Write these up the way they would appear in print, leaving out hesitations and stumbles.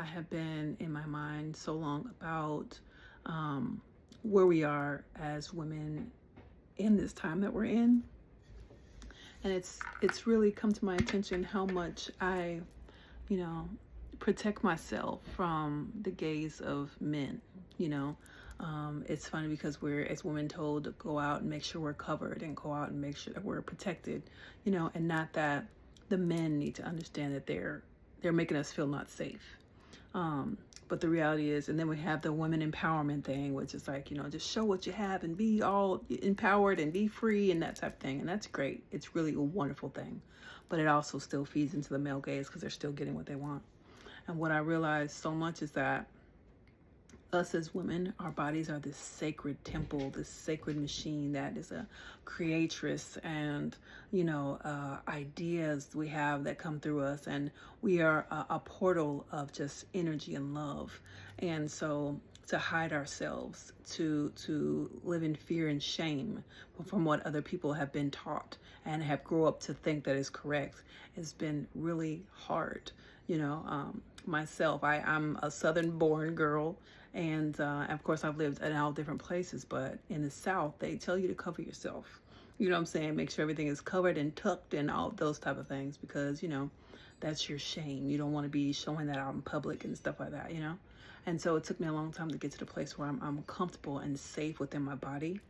have been in my mind so long about where we are as women in this time that we're in. And it's really come to my attention how much I, you know, protect myself from the gaze of men, you know. It's funny because we're, as women, told to go out and make sure we're covered and go out and make sure that we're protected, you know, and not that the men need to understand that they're making us feel not safe. But the reality is, and then we have the women empowerment thing, which is like, you know, just show what you have and be all empowered and be free and that type of thing. And that's great. It's really a wonderful thing. But it also still feeds into the male gaze because they're still getting what they want. And what I realize so much is that us as women, our bodies are this sacred temple, this sacred machine that is a creatress, and you know, ideas we have that come through us, and we are a portal of just energy and love. And so to hide ourselves, to live in fear and shame from what other people have been taught and have grown up to think that is correct, has been really hard. You know, myself, I'm a Southern born girl, and of course I've lived in all different places, but in the South, they tell you to cover yourself. You know what I'm saying? Make sure everything is covered and tucked and all those type of things, because, you know, that's your shame. You don't want to be showing that out in public and stuff like that, you know? And so it took me a long time to get to the place where I'm comfortable and safe within my body.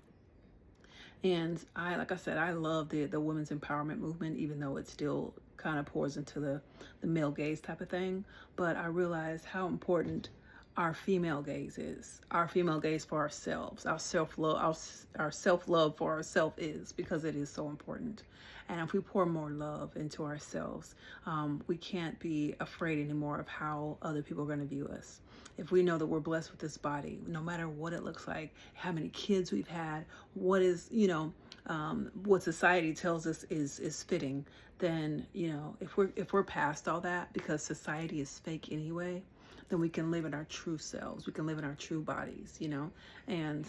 And like I said, I love the women's empowerment movement, even though it still kind of pours into the male gaze type of thing. But I realized how important our female gaze is, our female gaze for ourselves, our self-love, our self-love for ourselves is, because it is so important. And if we pour more love into ourselves, we can't be afraid anymore of how other people are going to view us. If we know that we're blessed with this body, no matter what it looks like, how many kids we've had, what is, you know, what society tells us is fitting, then, you know, if we're past all that, because society is fake anyway, then we can live in our true selves. We can live in our true bodies, you know, and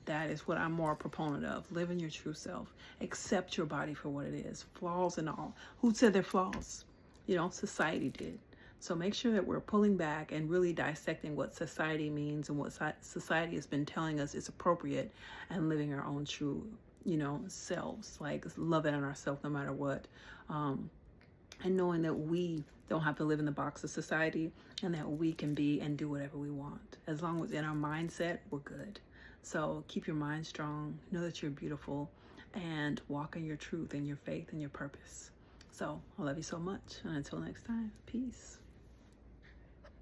that is what I'm more a proponent of. Live in your true self. Accept your body for what it is, flaws and all. Who said they're flaws? You know, society did. So make sure that we're pulling back and really dissecting what society means and what society has been telling us is appropriate, and living our own true, you know, selves, like loving on ourselves no matter what. And knowing that we don't have to live in the box of society, and that we can be and do whatever we want. As long as in our mindset, we're good. So keep your mind strong, know that you're beautiful, and walk in your truth and your faith and your purpose. So I love you so much. And until next time, peace.